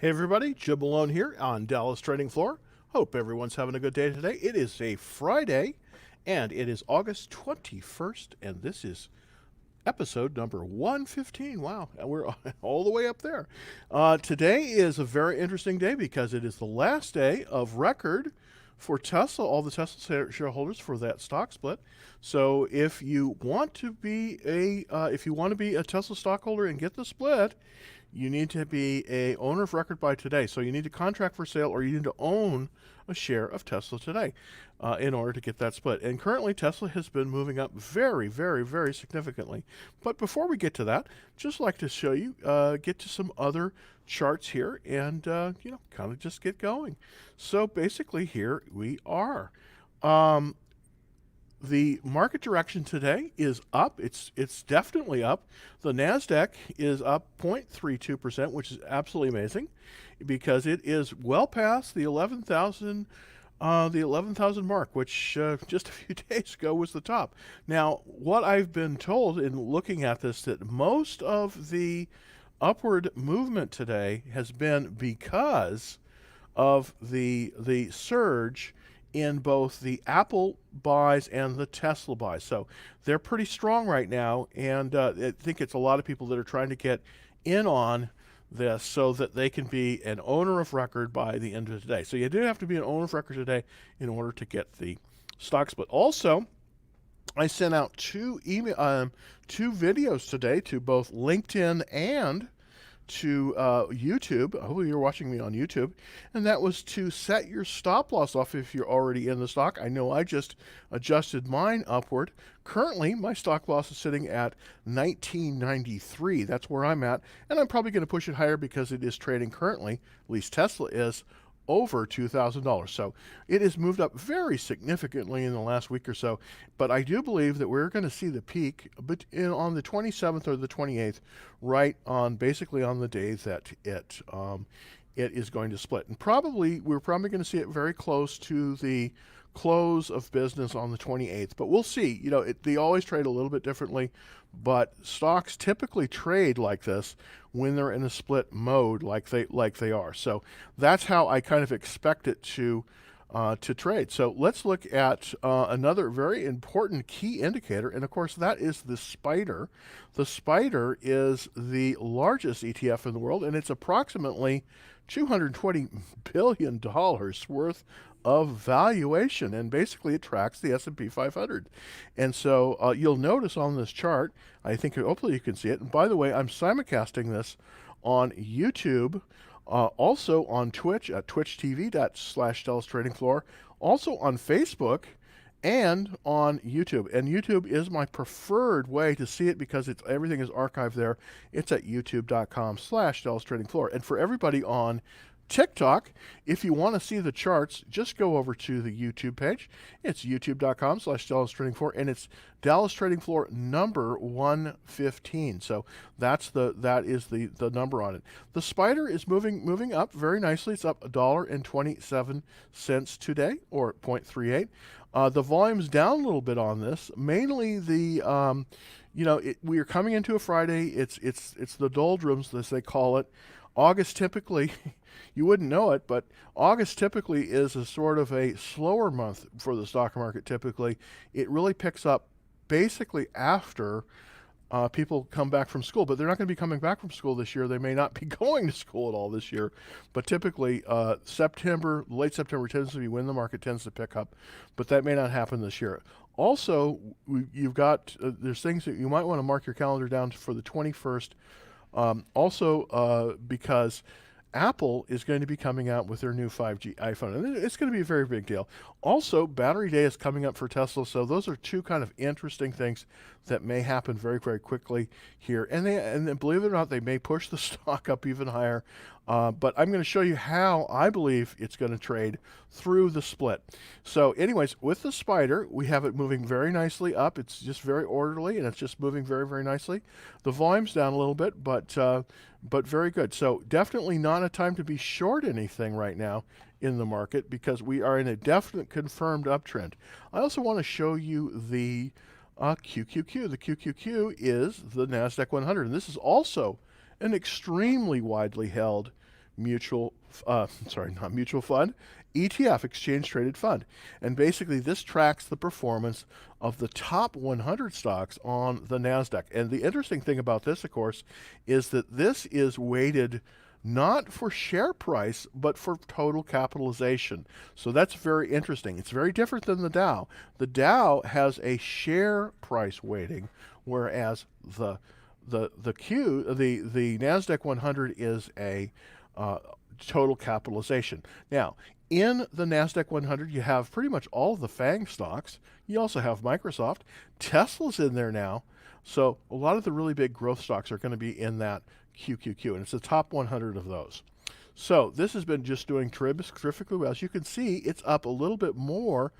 Hey everybody, Jim Malone here on Dallas Trading Floor. Hope everyone's having a good day today. It is a Friday, and it is August 21st, and this is episode number 115. Wow, and we're all the way up there. Today is a very interesting day because it is the last day of record for Tesla, all the Tesla shareholders for that stock split. So if you want to be a Tesla stockholder and get the split, you need to be a owner of record by today. So you need to contract for sale or you need to own a share of Tesla today in order to get that split. And currently Tesla has been moving up very, very, very significantly. But before we get to that, just like to show you, get to some other charts here and, kind of just get going. So basically here we are. The market direction today is up. It's definitely up. The Nasdaq is up 0.32%, which is absolutely amazing, because it is well past the 11,000 mark, which just a few days ago was the top. Now, what I've been told in looking at this, that most of the upward movement today has been because of the surge in both the Apple buys and the Tesla buys. So they're pretty strong right now, and I think it's a lot of people that are trying to get in on this so that they can be an owner of record by the end of today. So you do have to be an owner of record today in order to get the stock split. Also, I sent out two videos today to both LinkedIn and to YouTube. Hopefully you're watching me on YouTube, and that was to set your stop loss off if you're already in the stock. I know I just adjusted mine upward. Currently, my stop loss is sitting at 1993. That's where I'm at, and I'm probably going to push it higher because it is trading currently, at least Tesla is, over $2,000. So it has moved up very significantly in the last week or so, but I do believe that we're going to see the peak on the 27th or the 28th, right on basically on the day that it is going to split. And we're probably going to see it very close to the close of business on the 28th, but we'll see. They always trade a little bit differently, but stocks typically trade like this when they're in a split mode like they are. So that's how I kind of expect it to trade. So let's look at another very important key indicator, and of course that is the SPDR. The SPDR is the largest ETF in the world, and it's approximately $220 billion worth of valuation, and basically it tracks the S&P 500. And so you'll notice on this chart, I think hopefully you can see it. And by the way, I'm simulcasting this on YouTube, also on Twitch at twitch.tv/Dallas Trading Floor, also on Facebook, and on YouTube. And YouTube is my preferred way to see it because everything is archived there. It's at youtube.com/Dallas Trading Floor. And for everybody on TikTok, if you want to see the charts, just go over to the YouTube page. It's youtube.com/Dallas Trading Floor, and it's Dallas Trading Floor number 115. So that is the number on it. The SPDR is moving up very nicely. It's up $1.27 today, or 0.38. The volume's down a little bit on this. Mainly we are coming into a Friday. It's the doldrums, as they call it. August typically, you wouldn't know it, but August typically is a sort of a slower month for the stock market. Typically, it really picks up basically after people come back from school, but they're not going to be coming back from school this year. They may not be going to school at all this year, but typically late September tends to be when the market tends to pick up, but that may not happen this year. Also, you've got there's things that you might want to mark your calendar down for the 21st. Because Apple is going to be coming out with their new 5G iPhone, and it's going to be a very big deal. Also, Battery Day is coming up for Tesla, so those are two kind of interesting things that may happen very, very quickly here. And then, believe it or not, they may push the stock up even higher. But I'm going to show you how I believe it's going to trade through the split. So anyways, with the SPDR, we have it moving very nicely up. It's just very orderly, and it's just moving very, very nicely. The volume's down a little bit, but very good. So definitely not a time to be short anything right now in the market because we are in a definite confirmed uptrend. I also want to show you the QQQ. The QQQ is the NASDAQ 100, and this is also an extremely widely held mutual, sorry, not mutual fund, ETF, exchange traded fund. And basically this tracks the performance of the top 100 stocks on the NASDAQ. And the interesting thing about this, of course, is that this is weighted not for share price, but for total capitalization. So that's very interesting. It's very different than the Dow. The Dow has a share price weighting, whereas the NASDAQ 100 is a total capitalization. Now, in the NASDAQ 100, you have pretty much all of the FANG stocks. You also have Microsoft. Tesla's in there now. So a lot of the really big growth stocks are going to be in that QQQ, and it's the top 100 of those. So this has been just doing terrifically well. As you can see, it's up a little bit more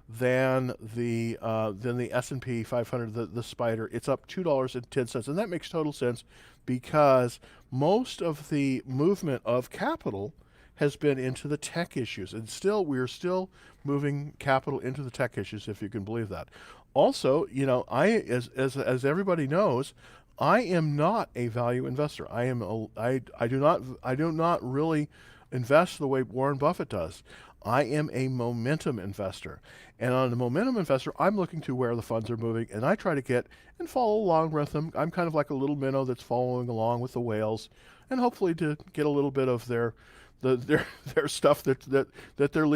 than the S&P 500, the spider. It's up $2.10, and that makes total sense because most of the movement of capital has been into the tech issues, and we're still moving capital into the tech issues, if you can believe that. Also, you know, as everybody knows, I am not a value investor. I do not really invest the way Warren Buffett does. I am a momentum investor. And on the momentum investor, I'm looking to where the funds are moving, and I try to get and follow along with them. I'm kind of like a little minnow that's following along with the whales, and hopefully to get a little bit of their stuff that they're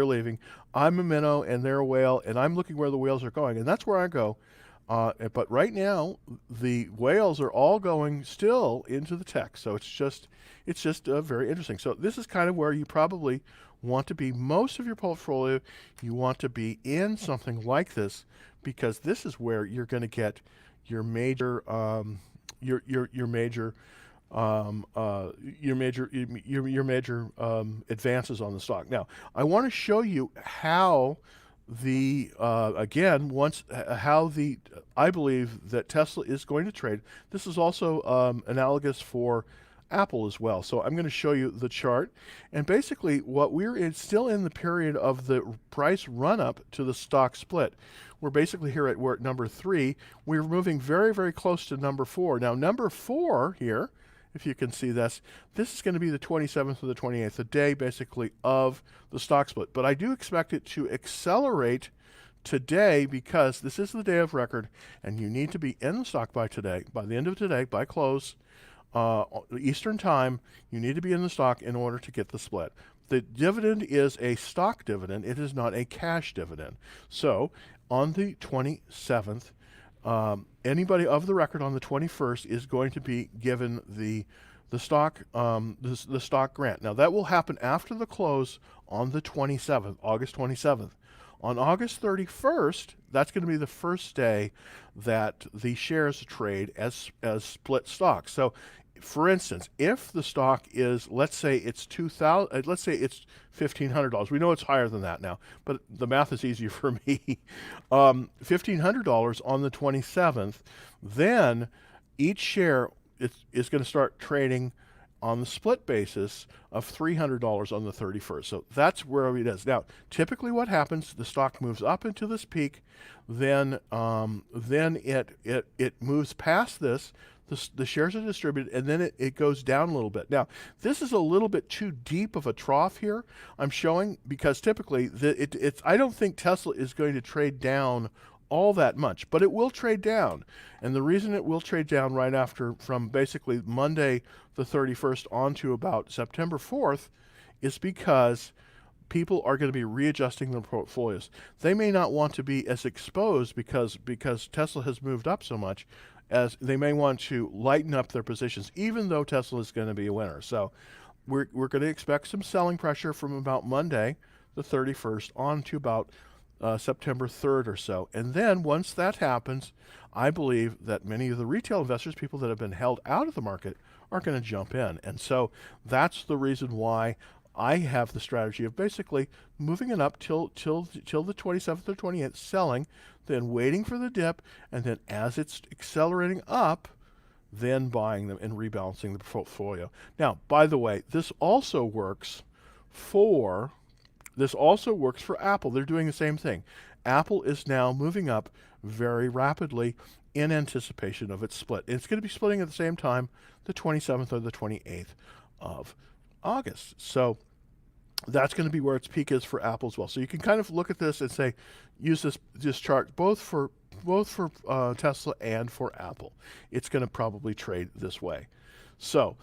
leaving. I'm a minnow and they're a whale, and I'm looking where the whales are going, and that's where I go. But right now, the whales are all going still into the tech, so it's just very interesting. So this is kind of where you probably want to be. Most of your portfolio, you want to be in something like this, because this is where you're going to get your major advances on the stock. Now, I want to show you how I believe that Tesla is going to trade. This is also analogous for Apple as well. So I'm going to show you the chart, and basically what still in the period of the price run up to the stock split. We're basically we're at number 3. We're moving very, very close to number 4. Now number 4 here, if you can see this is going to be the 27th or the 28th, the day basically of the stock split. But I do expect it to accelerate today, because this is the day of record, and you need to be in the stock by today, by the end of today, by close, Eastern time. You need to be in the stock in order to get the split. The dividend is a stock dividend. It is not a cash dividend. So on the 27th, anybody of the record on the 21st is going to be given the stock grant. Now that will happen after the close on the 27th, August 27th. On August 31st, that's going to be the first day that the shares trade as split stocks. So, for instance, if the stock is, let's say it's $1,500. We know it's higher than that now, but the math is easier for me. $1,500 on the 27th, then each share is going to start trading on the split basis of $300 on the 31st. So that's where it is. Now, typically what happens, the stock moves up into this peak, then it moves past this, the shares are distributed, and then it goes down a little bit. Now, this is a little bit too deep of a trough here, I'm showing, because typically I don't think Tesla is going to trade down all that much, but it will trade down. And the reason it will trade down right after, from basically Monday the 31st on to about September 4th, is because people are going to be readjusting their portfolios. They may not want to be as exposed because Tesla has moved up so much, as they may want to lighten up their positions, even though Tesla is going to be a winner. So we're going to expect some selling pressure from about Monday the 31st on to about September 3rd or so. And then once that happens, I believe that many of the retail investors, people that have been held out of the market, are going to jump in. And so that's the reason why I have the strategy of basically moving it up till the 27th or 28th, selling, then waiting for the dip, and then as it's accelerating up, then buying them and rebalancing the portfolio. Now, by the way, this also works for Apple. They're doing the same thing. Apple is now moving up very rapidly in anticipation of its split. It's going to be splitting at the same time, the 27th or the 28th of August. So that's going to be where its peak is for Apple as well. So you can kind of look at this and say, use this chart both for Tesla and for Apple. It's going to probably trade this way. So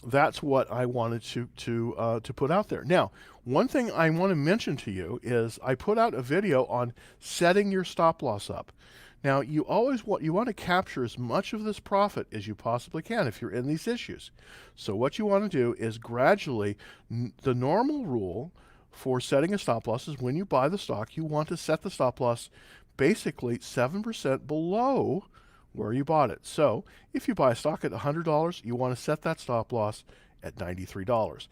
that's what I wanted to put out there. Now, one thing I want to mention to you is I put out a video on setting your stop loss up. Now, you want to capture as much of this profit as you possibly can if you're in these issues. So what you want to do is gradually, the normal rule for setting a stop loss is when you buy the stock, you want to set the stop loss basically 7% below where you bought it. So if you buy a stock at $100, you want to set that stop loss at $93.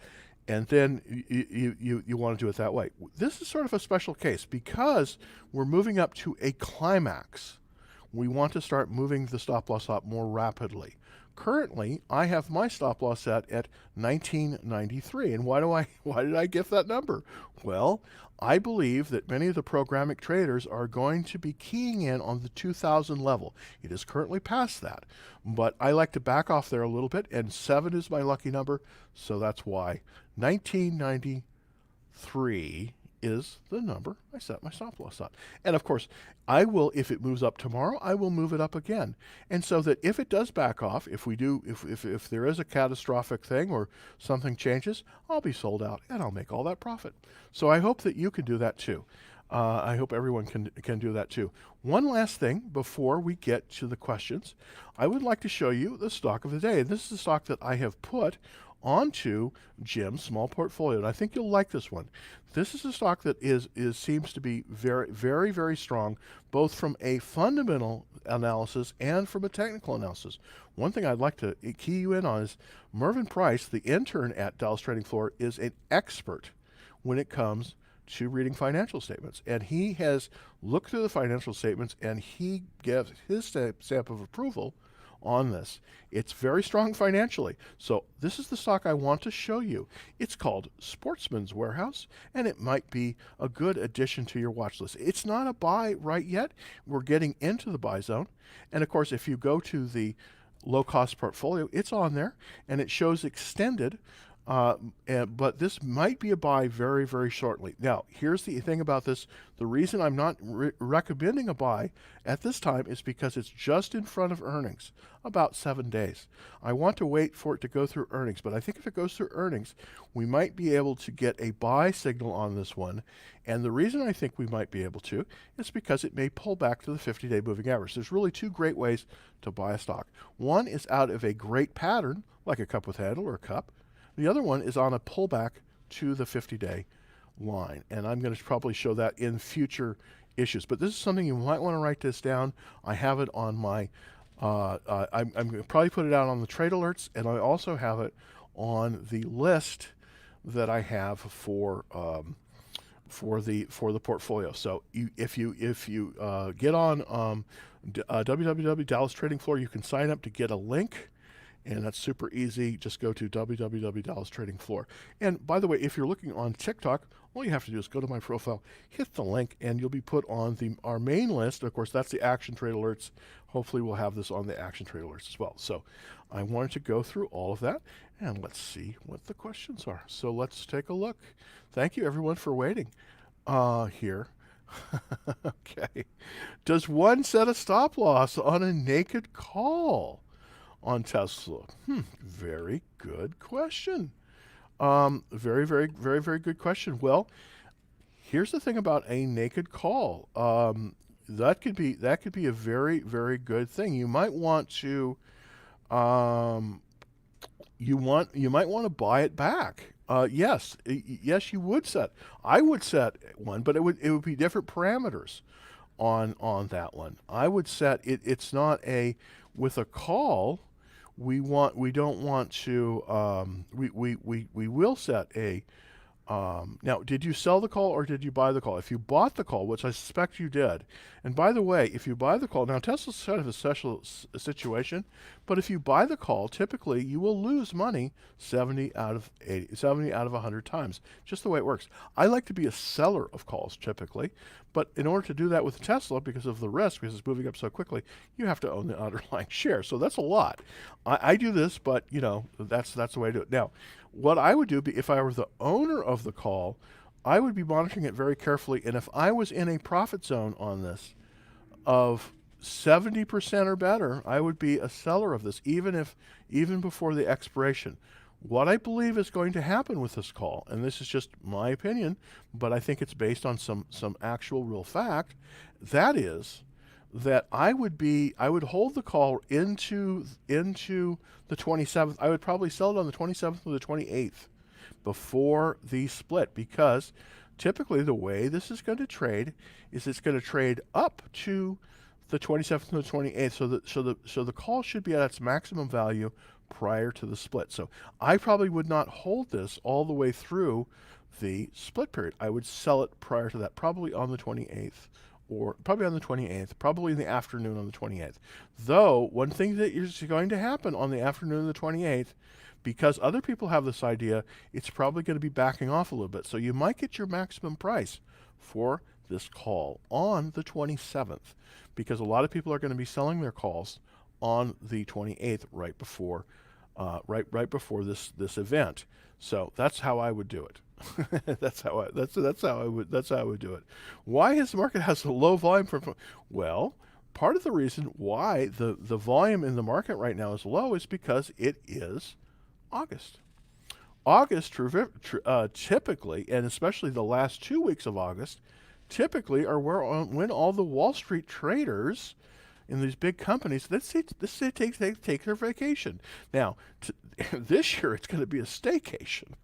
And then you want to do it that way. This is sort of a special case because we're moving up to a climax. We want to start moving the stop loss up more rapidly. Currently, I have my stop loss set at 1993. And why did I give that number? Well, I believe that many of the programmatic traders are going to be keying in on the 2000 level. It is currently past that, but I like to back off there a little bit, and 7 is my lucky number, so that's why 1993 is the number I set my stop loss at. And of course, I will, if it moves up tomorrow, I will move it up again. And so that if it does back off, if there is a catastrophic thing or something changes, I'll be sold out and I'll make all that profit. So I hope that you can do that too. I hope everyone can do that too. One last thing before we get to the questions, I would like to show you the stock of the day. This is the stock that I have put onto Jim's small portfolio, and I think you'll like this one. This is a stock that seems to be very, very, very strong, both from a fundamental analysis and from a technical analysis. One thing I'd like to key you in on is Mervyn Price, the intern at Dallas Trading Floor, is an expert when it comes to reading financial statements, and he has looked through the financial statements and he gives his stamp of approval on this. It's very strong financially. So this is the stock I want to show you. It's called Sportsman's Warehouse, and it might be a good addition to your watch list. It's not a buy right yet. We're getting into the buy zone. And of course, if you go to the low cost portfolio, it's on there and it shows extended. But this might be a buy very, very shortly. Now, here's the thing about this. The reason I'm not recommending a buy at this time is because it's just in front of earnings, about 7 days. I want to wait for it to go through earnings, but I think if it goes through earnings, we might be able to get a buy signal on this one. And the reason I think we might be able to is because it may pull back to the 50-day moving average. There's really two great ways to buy a stock. One is out of a great pattern, like a cup with handle or a cup. The other one is on a pullback to the 50-day line, and I'm going to probably show that in future issues. But this is something you might want to write this down. I have it on my, I'm going to probably put it out on the trade alerts, and I also have it on the list that I have for the portfolio. So if you get on www Dallas Trading Floor, you can sign up to get a link. And that's super easy. Just go to www Dallas Trading Floor. And by the way, if you're looking on TikTok, all you have to do is go to my profile, hit the link, and you'll be put on our main list. Of course, that's the action trade alerts. Hopefully we'll have this on the action trade alerts as well. So I wanted to go through all of that, and let's see what the questions are. So let's take a look. Thank you, everyone, for waiting here. Okay. Does one set a stop loss on a naked call on Tesla? Very good question. Very, very, very, very good question. Well, here's the thing about a naked call. That could be a very, very good thing. You might want to you might want to buy it back. Yes, you would set. I would set one, but it would be different parameters on that one. I would set it. It's not a with a call. We don't want to. We will set a. Now, did you sell the call or did you buy the call? If you bought the call, which I suspect you did, and by the way, if you buy the call, now Tesla's kind of a special situation, but if you buy the call, typically you will lose money 70 out of 100 times, just the way it works. I like to be a seller of calls typically, but in order to do that with Tesla, because of the risk, because it's moving up so quickly, you have to own the underlying share. So that's a lot. I do this, but that's the way to do it. Now, what I would do if I were the owner of the call, I would be monitoring it very carefully. And if I was in a profit zone on this of 70% or better, I would be a seller of this, even before the expiration. What I believe is going to happen with this call, and this is just my opinion, but I think it's based on some actual real fact, that is that I would hold the call into the 27th. I would probably sell it on the 27th or the 28th before the split, because typically the way this is going to trade is it's going to trade up to the 27th and the 28th, so the call should be at its maximum value prior to the split. So I probably would not hold this all the way through the split period. I would sell it prior to that, probably on the 28th, or probably on the 28th, probably in the afternoon on the 28th. Though, one thing that is going to happen on the afternoon of the 28th, because other people have this idea, it's probably going to be backing off a little bit. So you might get your maximum price for this call on the 27th, because a lot of people are going to be selling their calls on the 28th, right before this event. So that's how I would do it. that's how I would do it. Why has the market has a low volume for? Well, part of the reason why the volume in the market right now is low is because it is August. August typically, and especially the last 2 weeks of August, typically are when all the Wall Street traders in these big companies, let's say take their vacation. Now, this year it's going to be a staycation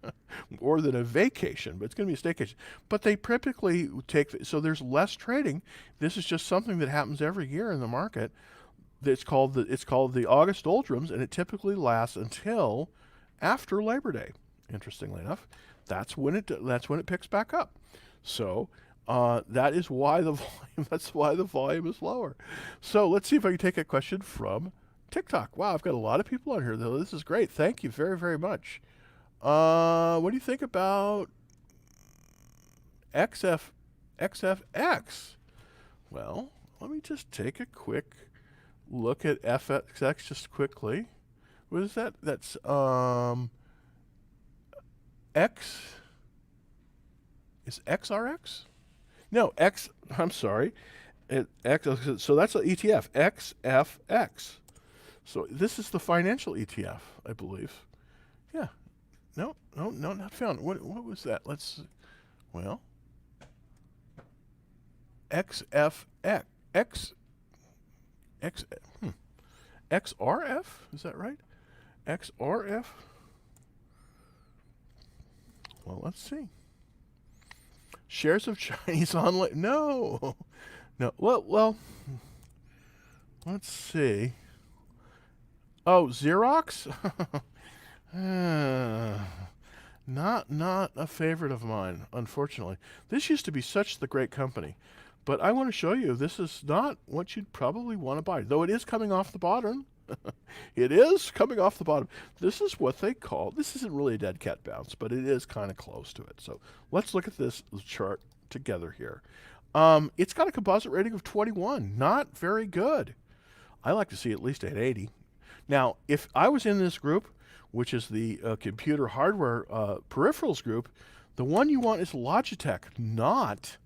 more than a vacation, but it's going to be a staycation. But they typically so there's less trading. This is just something that happens every year in the market. It's called the August doldrums, and it typically lasts until after Labor Day. Interestingly enough, that's when it picks back up. So that is why the volume is lower. So let's see if I can take a question from TikTok. Wow, I've got a lot of people on here though. This is great. Thank you very, very much. What do you think about XFX? Well, let me just take a quick look at FXX just quickly. What is that? That's X. Is XRX? No, I'm sorry. X. So that's an ETF, XFX. So this is the financial ETF, I believe. Yeah. No, not found. What was that? Well, XFX. XRF? Is that right? XRF? Well, let's see. Shares of Chinese online. No. Well, let's see. Oh, Xerox? Not a favorite of mine, unfortunately. This used to be such the great company. But I want to show you, this is not what you'd probably want to buy, though it is coming off the bottom. It is coming off the bottom. This is what they call, this isn't really a dead cat bounce, but it is kind of close to it. So let's look at this chart together here. It's got a composite rating of 21, not very good. I like to see at least at 80. Now, if I was in this group, which is the computer hardware peripherals group, the one you want is Logitech, not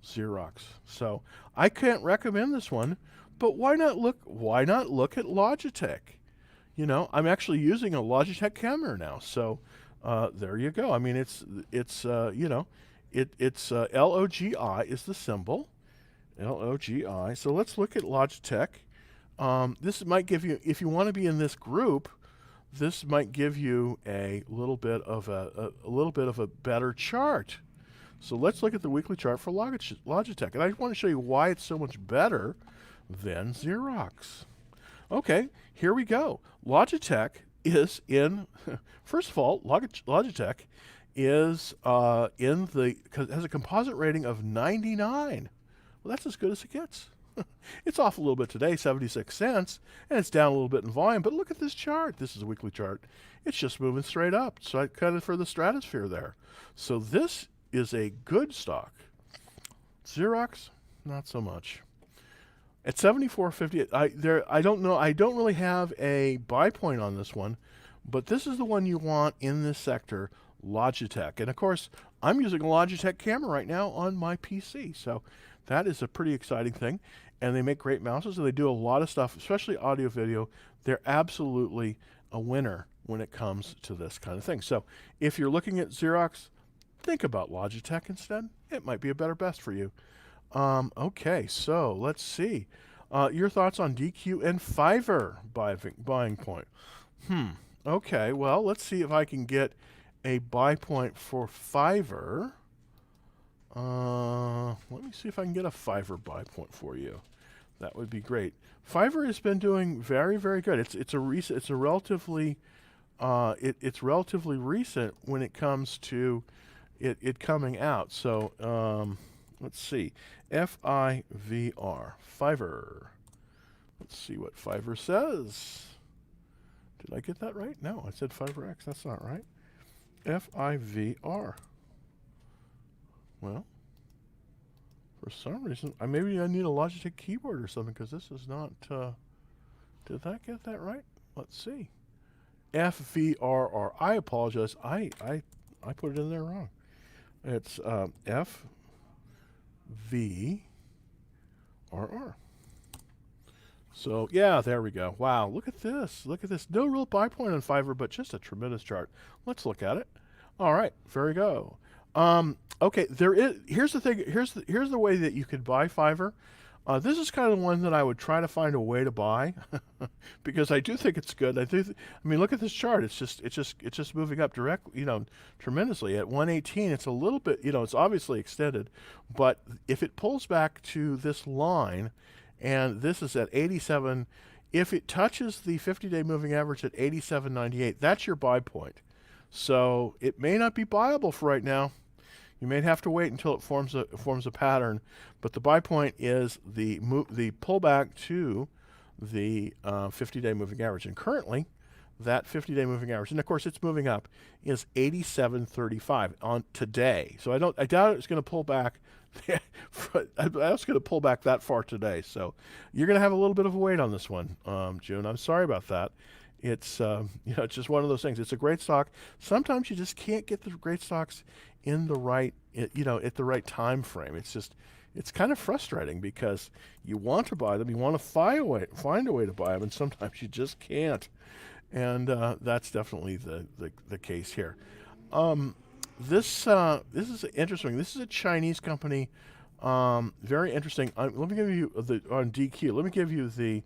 Xerox. So I can't recommend this one, but why not look at Logitech? You know, I'm actually using a Logitech camera now, so there you go. I mean, it's LOGI is the symbol, LOGI. So let's look at Logitech. This might give you, if you want to be in this group, this might give you a little bit of a better chart. So let's look at the weekly chart for Logitech. And I want to show you why it's so much better than Xerox. Okay, here we go. Logitech is in, first of all, Logitech is has a composite rating of 99. Well, that's as good as it gets. It's off a little bit today, 76 cents, and it's down a little bit in volume. But look at this chart. This is a weekly chart. It's just moving straight up. So I cut it for the stratosphere there. So this is a good stock. Xerox, not so much. At 74.50, I don't know. I don't really have a buy point on this one, But this is the one you want in this sector, Logitech. And of course, I'm using a Logitech camera right now on my PC. So that is a pretty exciting thing. And they make great mouses, and they do a lot of stuff, especially audio video. They're absolutely a winner when it comes to this kind of thing. So if you're looking at Xerox, think about Logitech instead. It might be a better best for you. Okay, so let's see. Your thoughts on DQ and Fiverr buying point? Okay, well, let's see if I can get a buy point for Fiverr. Let me see if I can get a Fiverr buy point for you. That would be great. Fiverr has been doing very, very good. It's relatively recent when it comes to it coming out. So let's see, Fiverr, Fiverr. Let's see what Fiverr says. Did I get that right? No, I said Fiverr X. That's not right. Fiverr. Well, for some reason, maybe I need a Logitech keyboard or something, because this is not. Did I get that right? Let's see. FVRR. I apologize. I put it in there wrong. It's FVRR. So yeah, there we go. Wow, look at this. Look at this. No real buy point on Fiverr, but just a tremendous chart. Let's look at it. All right, very go. Okay, here's the thing. Here's the way that you could buy Fiverr. This is kind of the one that I would try to find a way to buy because I do think it's good. I mean, look at this chart. It's just moving up tremendously. At 118, it's a little bit, it's obviously extended, but if it pulls back to this line, and this is at 87, if it touches the 50-day moving average at 87.98, that's your buy point. So it may not be buyable for right now. You may have to wait until it forms a pattern, but the buy point is the pullback to the 50-day moving average. And currently, that 50-day moving average, and of course it's moving up, is 87.35 on today. So I doubt it's going to pull back. I was going to pull back that far today. So you're going to have a little bit of a wait on this one, June. I'm sorry about that. It's it's just one of those things. It's a great stock. Sometimes you just can't get the great stocks in the right at the right time frame. It's kind of frustrating because you want to buy them, you want to find a way to buy them, and sometimes you just can't. And that's definitely the case here. This is interesting. This is a Chinese company. Very interesting. Let me give you on DQ. Let me give you the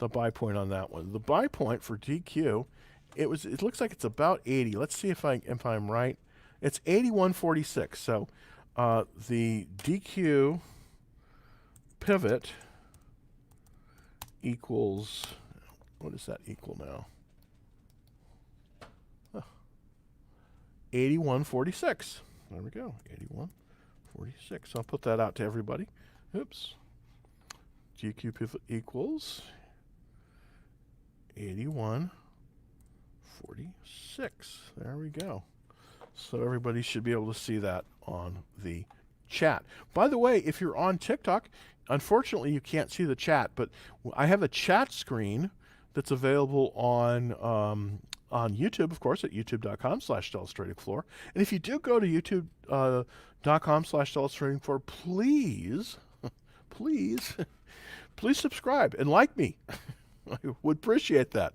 buy point on that one. The buy point for DQ, it looks like it's about 80. Let's see if I'm right. It's 81.46. So the DQ pivot equals, what does that equal now? 81.46. There we go. 81.46. I'll put that out to everybody. Oops. DQ pivot equals 81.46. There we go. So everybody should be able to see that on the chat. By the way, if you're on TikTok, unfortunately you can't see the chat, but I have a chat screen that's available on YouTube, of course, at youtube.com/DallasTradingFloor. And if you do go to youtube.com/DallasTradingFloor, please subscribe and like me. I would appreciate that.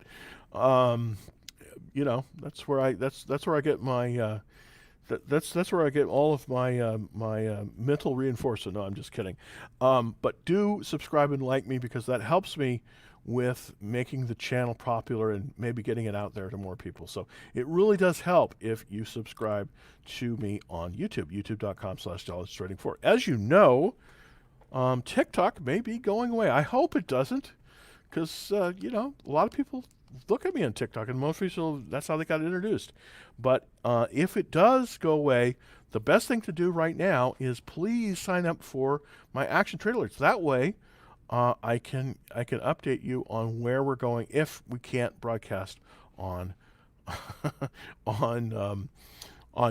That's where I get my that's where I get all of my mental reinforcement. No, I'm just kidding. But do subscribe and like me, because that helps me with making the channel popular and maybe getting it out there to more people. So it really does help if you subscribe to me on YouTube, youtube.com/DallasTradingFloor. As you know, TikTok may be going away. I hope it doesn't, because a lot of people look at me on TikTok, and most people, that's how they got introduced. But if it does go away, the best thing to do right now is please sign up for my Action Trade Alerts. That way, I can update you on where we're going if we can't broadcast on on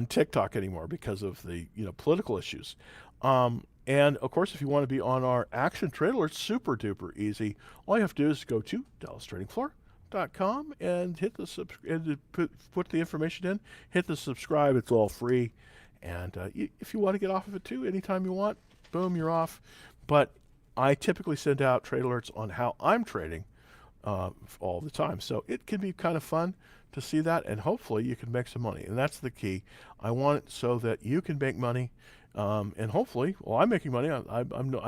TikTok anymore because of the political issues. And of course, if you want to be on our Action Trade Alerts, super duper easy. All you have to do is go to Walmart.com and hit the put the information in, hit the subscribe. It's all free, and if you want to get off of it too, anytime you want, boom, you're off. But I typically send out trade alerts on how I'm trading all the time, so it can be kind of fun to see that, and hopefully you can make some money. And that's the key. I want it so that you can make money, and hopefully, well, I'm making money. I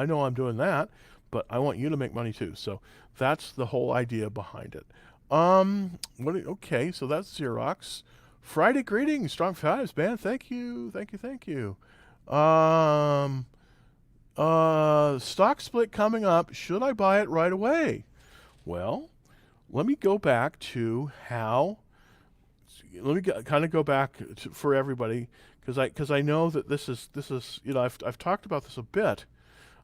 know I'm doing that, but I want you to make money too. So that's the whole idea behind it. Okay, so that's Xerox. Friday greetings, strong fives, man. Thank you, thank you, thank you. Stock split coming up. Should I buy it right away? Well, let me go back to how. Let me kind of go back for everybody, because I know that this is I've talked about this a bit.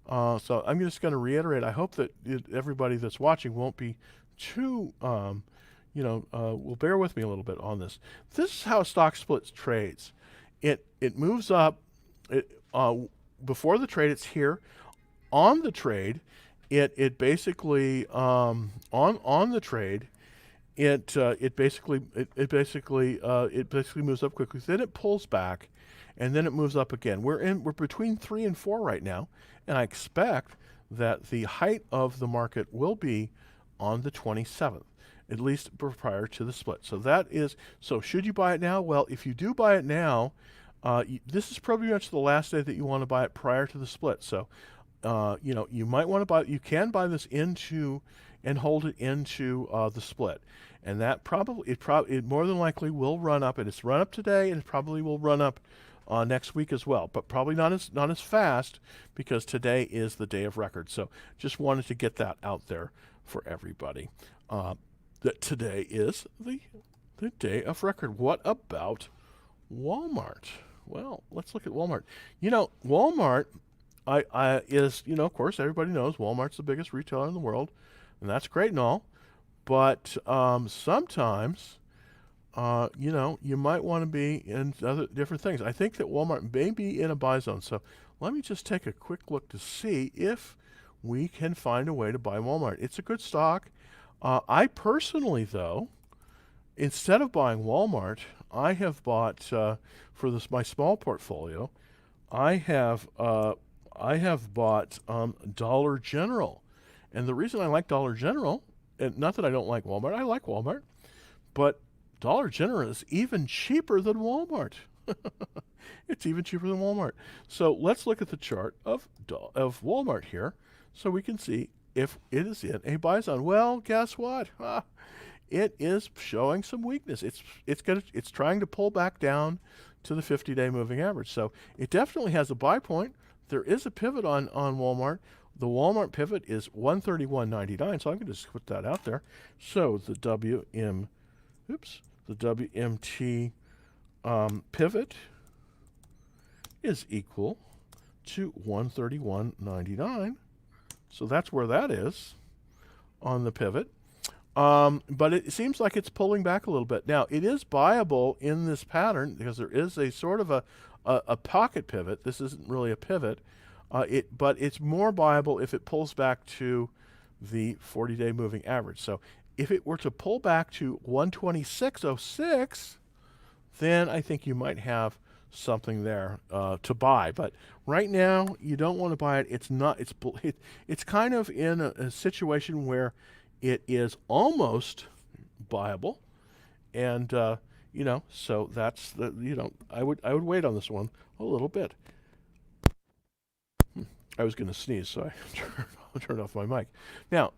So I'm just going to reiterate. I hope that everybody that's watching won't be too will bear with me a little bit on this. This is how stock splits trades. It moves up. Before the trade, it's here. On the trade, it basically on the trade. It basically moves up quickly. Then it pulls back, and then it moves up again. We're between 3 and 4 right now, and I expect that the height of the market will be on the 27th, at least prior to the split. So should you buy it now? Well, if you do buy it now, this is probably much the last day that you want to buy it prior to the split. So you might want to buy. You can buy this into and hold it into the split. And that it more than likely will run up, and it's run up today, and it probably will run up next week as well, but probably not as fast, because today is the day of record. So just wanted to get that out there for everybody. That today is the day of record. What about Walmart? Well, let's look at Walmart. Walmart is, of course, everybody knows Walmart's the biggest retailer in the world, and that's great and all. But sometimes, you might want to be in other different things. I think that Walmart may be in a buy zone. So let me just take a quick look to see if we can find a way to buy Walmart. It's a good stock. I personally, though, instead of buying Walmart, I have bought for my small portfolio. I have bought Dollar General, and the reason I like Dollar General. And not that I don't like Walmart. I like Walmart. But Dollar General is even cheaper than Walmart. It's even cheaper than Walmart. So let's look at the chart of Walmart here, so we can see if it is in a buy zone. Well, guess what? It is showing some weakness. It's trying to pull back down to the 50-day moving average. So it definitely has a buy point. There is a pivot on Walmart. The Walmart pivot is 131.99, so I'm going to just put that out there. So the WMT pivot is equal to 131.99. So that's where that is on the pivot. But it seems like it's pulling back a little bit. Now, it is buyable in this pattern because there is a sort of a pocket pivot. This isn't really a pivot. But it's more viable if it pulls back to the 40-day moving average. So if it were to pull back to 126.06, then I think you might have something there to buy. But right now, you don't want to buy it. It's kind of in a situation where it is almost buyable, and so that's I would wait on this one a little bit. I was going to sneeze, so I turned off my mic. Now,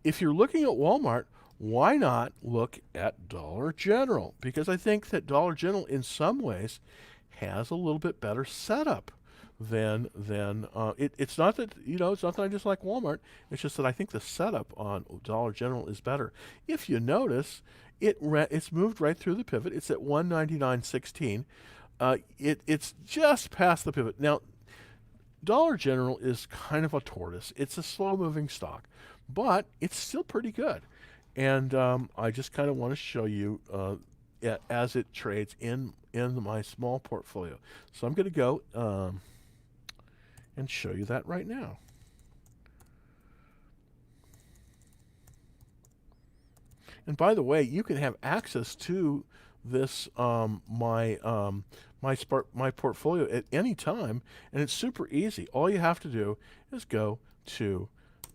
if you're looking at Walmart, why not look at Dollar General? Because I think that Dollar General, in some ways, has a little bit better setup than it's not that it's not that I dislike Walmart. It's just that I think the setup on Dollar General is better. If you notice, it's moved right through the pivot. It's at 199.16. It's just past the pivot now. Dollar General is kind of a tortoise. It's a slow-moving stock, but it's still pretty good. And I just kind of want to show you as it trades in my small portfolio. So I'm going to go and show you that right now. And by the way, you can have access to this my portfolio at any time, and it's super easy. All you have to do is go to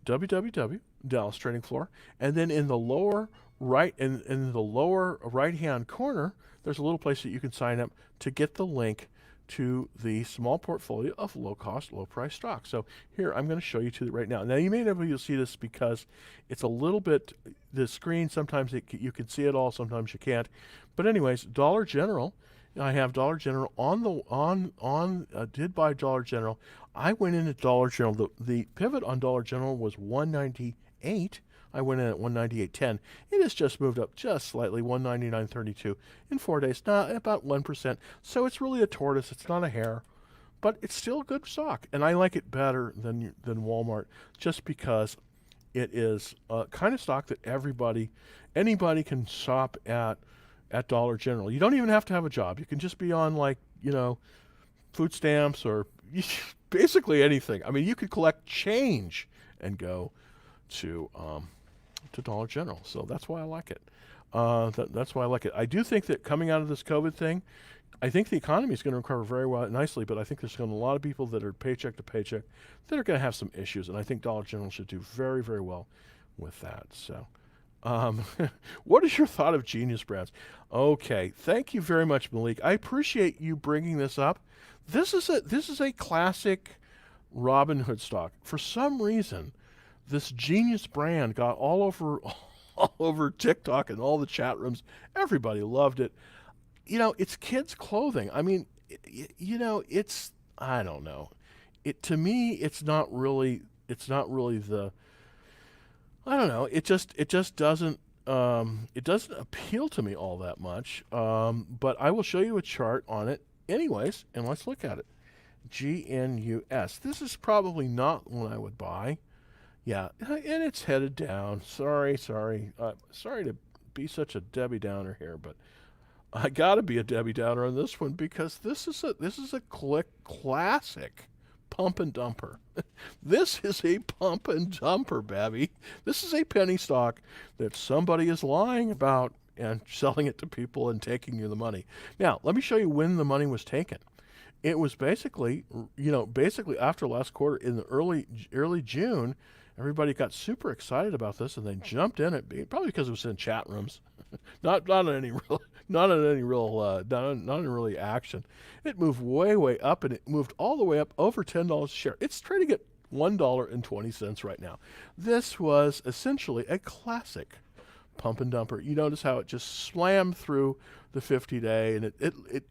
www. Dallas Trading Floor, and then in the lower right hand corner, there's a little place that you can sign up to get the link to the small portfolio of low cost, low price stocks. So here I'm going to show you to right now. Now you may never be able to see this because it's a little bit, the screen sometimes you can see it all, sometimes you can't. But anyways, Dollar General. I have Dollar General did buy Dollar General. I went in at Dollar General. The pivot on Dollar General was 198. I went in at 198.10. It has just moved up just slightly, 199.32 in 4 days, not about 1%. So it's really a tortoise. It's not a hare, but it's still a good stock, and I like it better than Walmart just because it is a kind of stock that anybody can shop at Dollar General. You don't even have to have a job. You can just be on food stamps or basically anything. I mean, you could collect change and go to Dollar General. So that's why I like it. That's why I like it. I do think that coming out of this COVID thing, I think the economy is going to recover very nicely, but I think there's going to be a lot of people that are paycheck to paycheck that are going to have some issues, and I think Dollar General should do very, very well with that. So what is your thought of Genius Brands? Okay, thank you very much, Malik. I appreciate you bringing this up. This is a classic Robinhood stock. For some reason, this Genius brand got all over TikTok and all the chat rooms. Everybody loved it. It's kids' clothing. I mean, I don't know. To me, it's not really the, I don't know. It just doesn't appeal to me all that much. But I will show you a chart on it anyways, and let's look at it. GNUS. This is probably not one I would buy. Yeah, and it's headed down. Sorry to be such a Debbie Downer here, but I got to be a Debbie Downer on this one because this is a classic pump and dumper. This is a pump and dumper, Babby. This is a penny stock that somebody is lying about and selling it to people and taking you the money. Now, let me show you when the money was taken. It was basically after last quarter in the early June. Everybody got super excited about this, and they jumped in it. Probably because it was in chat rooms, not in any really action. It moved way up, and it moved all the way up over $10 a share. It's trading at $1.20 right now. This was essentially a classic pump and dumper. You notice how it just slammed through the 50-day, and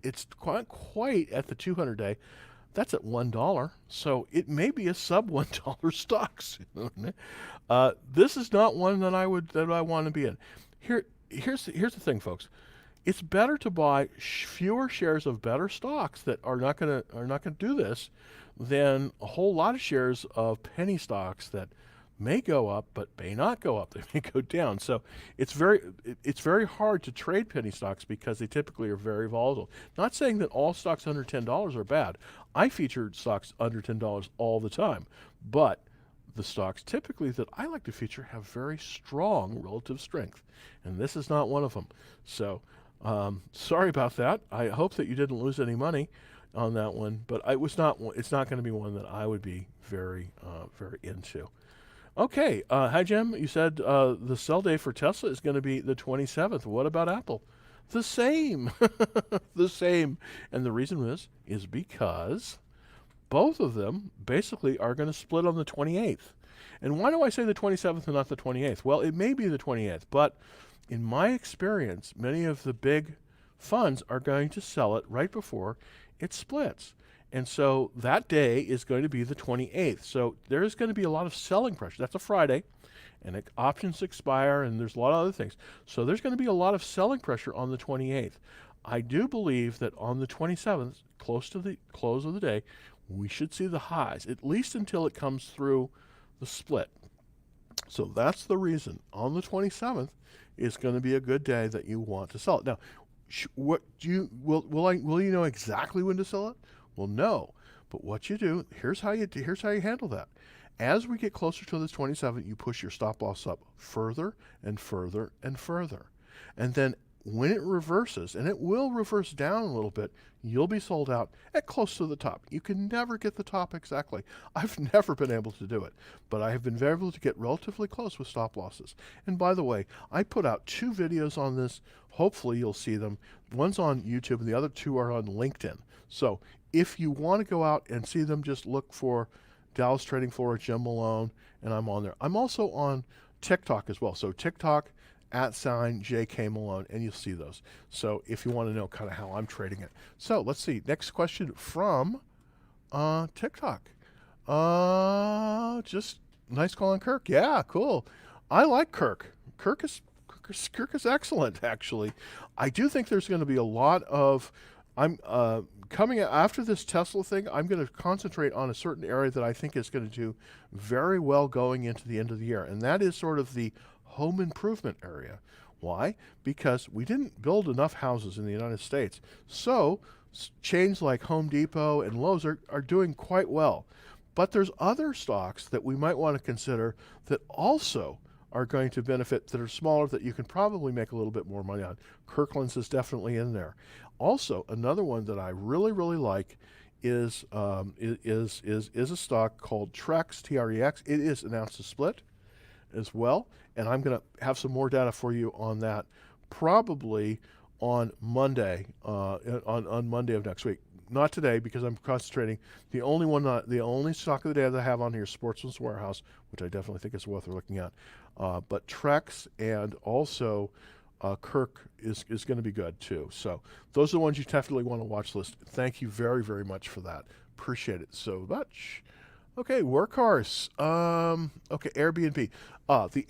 it's quite at the 200-day. That's at $1, so it may be a sub $1 stock soon. This is not one that I want to be in. Here's the thing, folks. It's better to buy fewer shares of better stocks that are not gonna do this than a whole lot of shares of penny stocks that may go up but may not go up. They may go down. So it's very hard to trade penny stocks because they typically are very volatile. Not saying that all stocks under $10 are bad. I feature stocks under $10 all the time, but the stocks typically that I like to feature have very strong relative strength, and this is not one of them. So sorry about that. I hope that you didn't lose any money on that one, but it's not going to be one that I would be very into. Okay, hi Jim. You said the sell day for Tesla is going to be the 27th. What about Apple? The same, the same. And the reason is because both of them basically are going to split on the 28th. And why do I say the 27th and not the 28th? Well, it may be the 28th, but in my experience, many of the big funds are going to sell it right before it splits. And so that day is going to be the 28th. So there's going to be a lot of selling pressure. That's a Friday, and options expire, and there's a lot of other things. So there's going to be a lot of selling pressure on the 28th. I do believe that on the 27th, close to the close of the day, we should see the highs, at least until it comes through the split. So that's the reason. On the 27th is going to be a good day that you want to sell it. Now, will you know exactly when to sell it? Well, no. But what you do, here's how you handle that. As we get closer to the 27th, you push your stop loss up further and further and further. And then when it reverses, and it will reverse down a little bit, you'll be sold out at close to the top. You can never get the top exactly. I've never been able to do it, but I have been able to get relatively close with stop losses. And by the way, I put out 2 videos on this. Hopefully you'll see them. One's on YouTube and the other 2 are on LinkedIn. So if you want to go out and see them, just look for Dallas Trading Floor at Jim Malone, and I'm on there. I'm also on TikTok as well. So TikTok @JK Malone, and you'll see those. So if you want to know kind of how I'm trading it. So let's see. Next question from TikTok. Just nice call on Kirk. Yeah, cool. I like Kirk. Kirk is excellent, actually. I do think there's going to be a lot of. I'm coming after this Tesla thing. I'm going to concentrate on a certain area that I think is going to do very well going into the end of the year, and that is sort of the home improvement area. Why? Because we didn't build enough houses in the United States. So chains like Home Depot and Lowe's are doing quite well. But there's other stocks that we might want to consider that also are going to benefit, that are smaller, that you can probably make a little bit more money on. Kirkland's is definitely in there. Also, another one that I really, really like is a stock called Trex, Trex. It is announced a split as well, and I'm going to have some more data for you on that probably on Monday, on Monday of next week. Not today, because I'm concentrating. The only stock of the day that I have on here is Sportsman's Warehouse, which I definitely think is worth looking at. But Trex and also Kirk is going to be good too. So those are the ones you definitely want to watch list. Thank you very, very much for that. Appreciate it so much. Okay, workhorse. Okay, Airbnb. The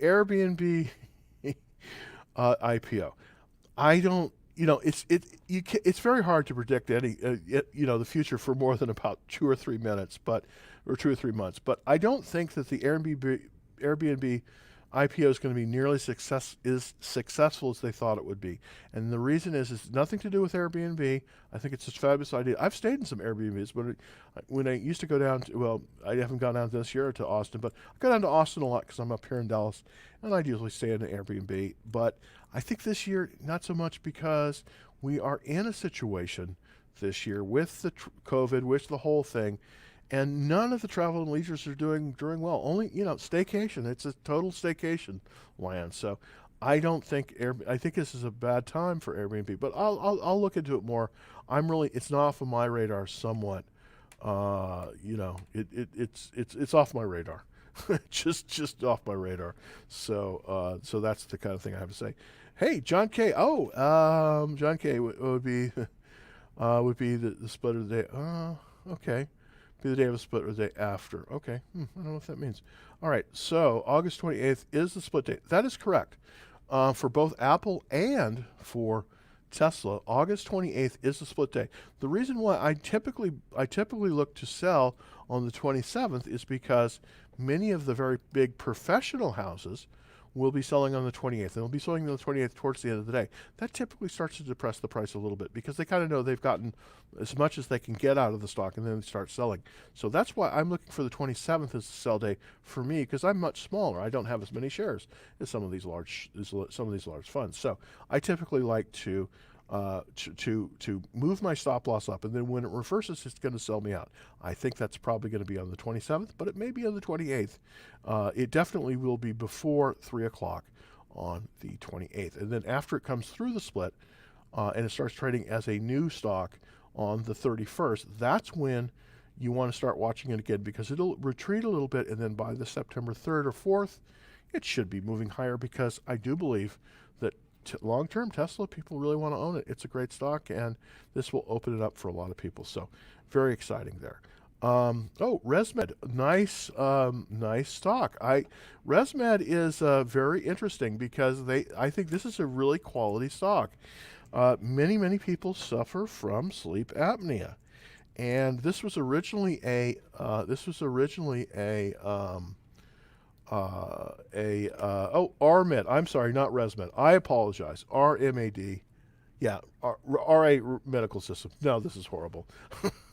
Airbnb IPO. I don't. It's very hard to predict any the future for more than about 2 or 3 minutes, or 2 or 3 months. But I don't think that the Airbnb IPO is going to be nearly as successful as they thought it would be. And the reason is it's nothing to do with Airbnb. I think it's a fabulous idea. I've stayed in some Airbnbs, but when I used to go down to, well, I haven't gone down this year to Austin, but I go down to Austin a lot because I'm up here in Dallas, and I usually stay in an Airbnb. But I think this year, not so much, because we are in a situation this year with the COVID, with the whole thing, and none of the travel and leisures are doing well. Only, staycation. It's a total staycation land. So I don't think I think this is a bad time for Airbnb, but I'll look into it more. It's not off of my radar somewhat. It's off my radar. just off my radar. So that's the kind of thing I have to say. Hey, John K. John K. would be the split of the day. Okay. Be the day of a split or the day after. Okay. I don't know what that means. All right. So August 28th is the split date. That is correct. For both Apple and for Tesla, August 28th is the split day. The reason why I typically look to sell on the 27th is because many of the very big professional houses will be selling on the 28th. They'll be selling on the 28th towards the end of the day. That typically starts to depress the price a little bit because they kind of know they've gotten as much as they can get out of the stock, and then they start selling. So that's why I'm looking for the 27th as the sell day for me, because I'm much smaller. I don't have as many shares as some of these large funds. So I typically like to move my stop loss up, and then when it reverses, it's going to sell me out. I think that's probably going to be on the 27th, but it may be on the 28th. It definitely will be before 3 o'clock on the 28th. And then after it comes through the split and it starts trading as a new stock on the 31st, that's when you want to start watching it again, because it'll retreat a little bit, and then by the September 3rd or 4th, it should be moving higher, because I do believe that long-term Tesla, people really want to own it. It's a great stock, and this will open it up for a lot of people. So very exciting there. Resmed, nice stock. Resmed is very interesting because I think this is a really quality stock. Many people suffer from sleep apnea, and this was originally RMed. I'm sorry, not Resmed. I apologize. RMAD. Yeah, RA Medical System. No, this is horrible.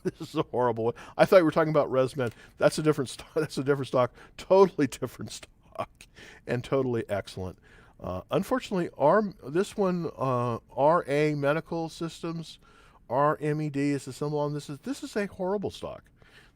This is a horrible one. I thought you were talking about Resmed. That's a different stock. That's a different stock. Totally different stock, and totally excellent. Unfortunately, this one, RA Medical Systems, RMED is the symbol on this. This is a horrible stock.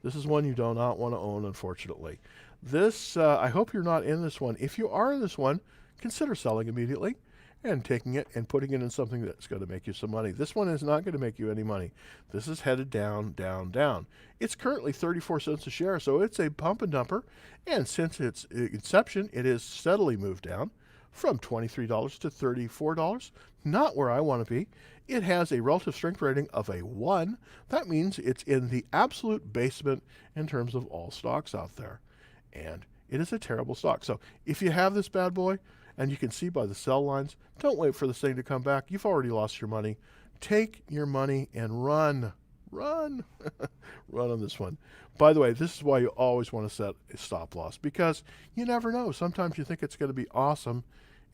This is one you do not want to own, unfortunately. This, I hope you're not in this one. If you are in this one, consider selling immediately and taking it and putting it in something that's going to make you some money. This one is not going to make you any money. This is headed down, down, down. It's currently 34 cents a share, so it's a pump and dumper. And since its inception, it has steadily moved down from $23 to $34. Not where I want to be. It has a relative strength rating of a 1. That means it's in the absolute basement in terms of all stocks out there. And it is a terrible stock. So if you have this bad boy, and you can see by the sell lines, don't wait for this thing to come back. You've already lost your money. Take your money and run. Run. Run on this one. By the way, this is why you always want to set a stop loss, because you never know. Sometimes you think it's going to be awesome.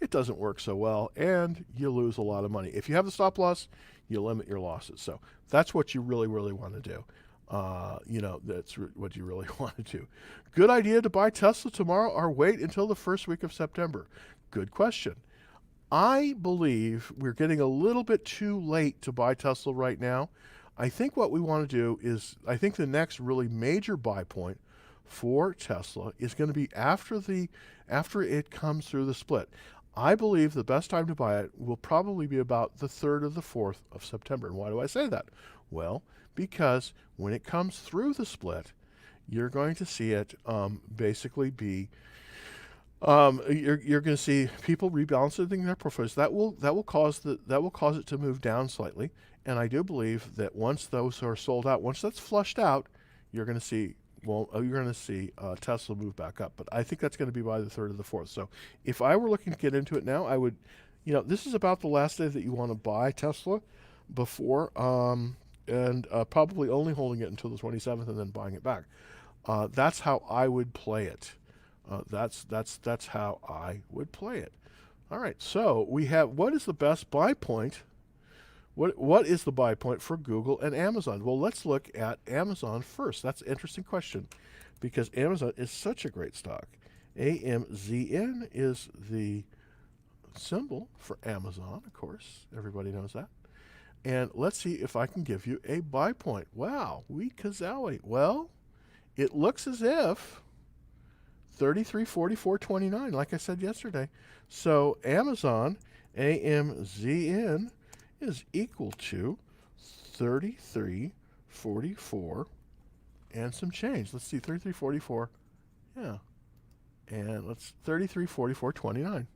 It doesn't work so well, and you lose a lot of money. If you have the stop loss, you limit your losses. So that's what you really, really want to do. That's what you really want to do. Good idea to buy Tesla tomorrow or wait until the first week of September? Good question. I believe we're getting a little bit too late to buy Tesla right now. I think what we want to do is, I think the next really major buy point for Tesla is going to be after it comes through the split. I believe the best time to buy it will probably be about the 3rd or the 4th of September. And why do I say that? Well, because when it comes through the split, you're going to see it basically be you're going to see people rebalancing their portfolios. That will cause it to move down slightly. And I do believe that once those are sold out, once that's flushed out, you're going to see Tesla move back up. But I think that's going to be by the 3rd or the 4th. So if I were looking to get into it now, I would, this is about the last day that you want to buy Tesla before, and probably only holding it until the 27th and then buying it back. That's how I would play it. That's how I would play it. All right, so we have, what is the best buy point? What is the buy point for Google and Amazon? Well, let's look at Amazon first. That's an interesting question because Amazon is such a great stock. AMZN is the symbol for Amazon, of course. Everybody knows that. And let's see if I can give you a buy point. Wow, wheat kazowie. Well, it looks as if 33.44.29, like I said yesterday. So Amazon, AMZN, is equal to 33.44 and some change. Let's see, 33.44. Yeah. And let's 33.44.29.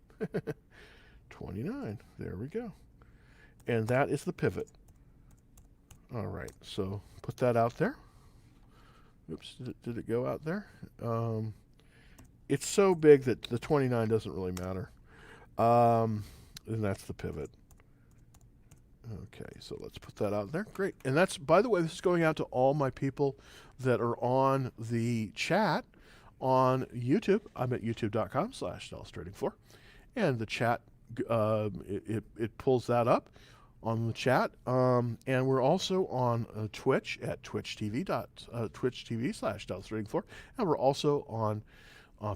29. There we go. And that is the pivot. All right, so put that out there. Oops, did it go out there? It's so big that the 29 doesn't really matter. And that's the pivot. Okay, so let's put that out there. Great. And that's, by the way, this is going out to all my people that are on the chat on YouTube. I'm at youtube.com/DallasTradingFloor. And the chat, it pulls that up on the chat. And we're also on Twitch at twitch.tv/DallasTradingFloor. And we're also on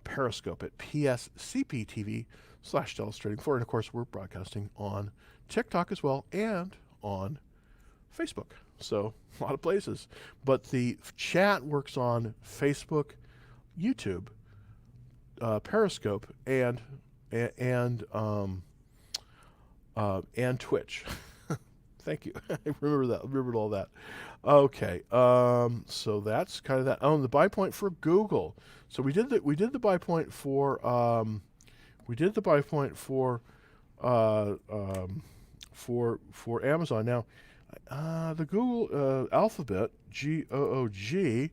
Periscope at PSCPTV/DallasTradingFloor. And of course, we're broadcasting on TikTok as well and on Facebook. So a lot of places. But the chat works on Facebook, YouTube, Periscope, and Twitch. Thank you. I remembered all that. Okay. So that's kind of that. Oh, and the buy point for Google. So we did the buy point for Amazon. Now, the Google Alphabet, GOOG,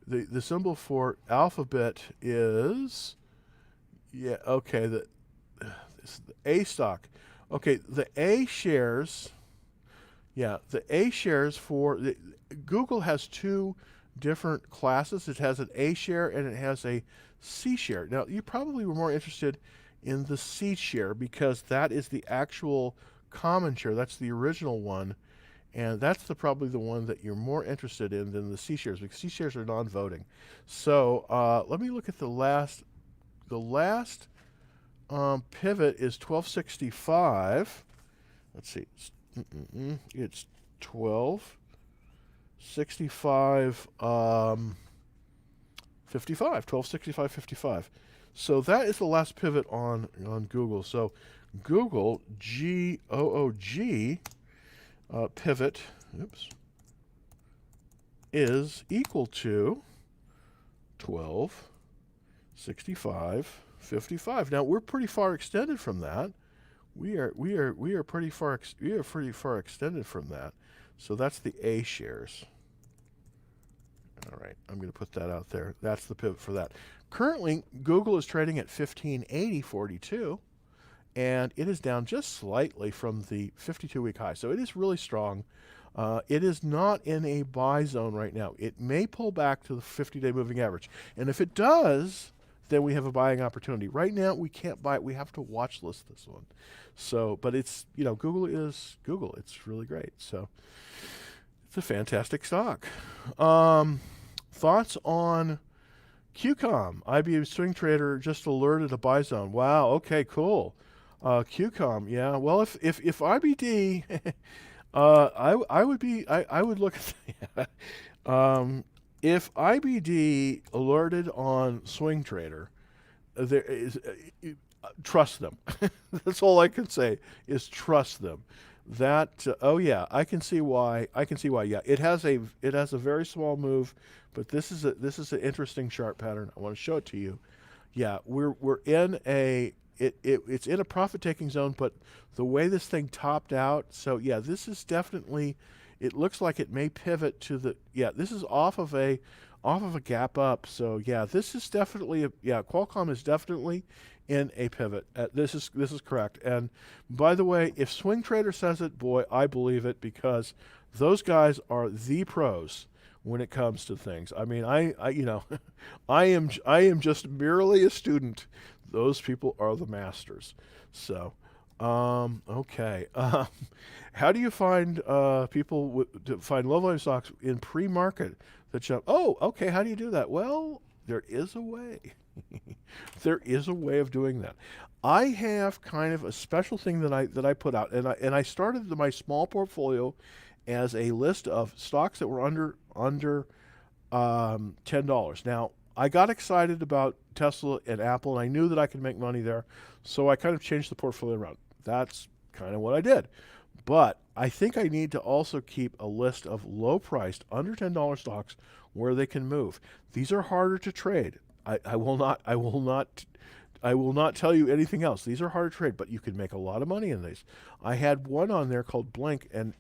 the symbol for Alphabet is, yeah, okay, this is the A stock. Okay, the A shares, yeah, the A shares for Google has two different classes. It has an A share and it has a C share. Now, you probably were more interested in the C share because that is the actual common share. That's the original one, and that's probably the one that you're more interested in than the C shares, because C shares are non-voting. So let me look at the last. The last pivot is 1265. Let's see. It's 1265. 55, 1265.55. So that is the last pivot on Google. So Google, GOOG, pivot, is equal to 1265.55. Now we're pretty far extended from that. We are pretty far extended from that. So that's the A shares. All right, I'm going to put that out there. That's the pivot for that. Currently, Google is trading at 1580.42, and it is down just slightly from the 52-week high. So it is really strong. It is not in a buy zone right now. It may pull back to the 50-day moving average. And if it does, then we have a buying opportunity. Right now, we can't buy it. We have to watch list this one. So, but it's, Google is Google. It's really great. So it's a fantastic stock. Thoughts on Qualcomm? IBM swing trader just alerted a buy zone. Wow. Okay. Cool. Qualcomm. Yeah. Well, if IBD, I would look at if IBD alerted on swing trader, there is trust them. That's all I can say is trust them. That oh yeah, I can see why. Yeah, it has a very small move, but this is an interesting chart pattern. I want to show it to you. Yeah, we're in it's in a profit taking zone, but the way this thing topped out, so yeah, this is definitely. It looks like it may pivot to the this is off of a gap up. So yeah, this is definitely Qualcomm is definitely in a pivot. This is correct. And by the way, if Swing Trader says it, boy, I believe it, because those guys are the pros when it comes to things. I mean, I I am just merely a student. Those people are the masters. So okay. How do you find people to find low volume stocks in pre-market that jump? Oh, okay. How do you do that? Well, there is a way. There is a way of doing that. I have kind of a special thing that I put out, and I started my small portfolio as a list of stocks that were under $10. Now, I got excited about Tesla and Apple, and I knew that I could make money there, so I kind of changed the portfolio around. That's kind of what I did. But I think I need to also keep a list of low-priced, under $10 stocks where they can move. These are harder to trade. I will not tell you anything else. These are hard to trade, but you can make a lot of money in these. I had one on there called Blink, and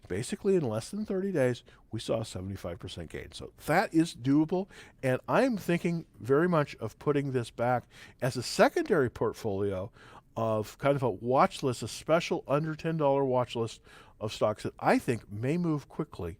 basically in less than 30 days, we saw a 75% gain. So that is doable, and I'm thinking very much of putting this back as a secondary portfolio of kind of a watch list, a special under $10 watch list of stocks that I think may move quickly,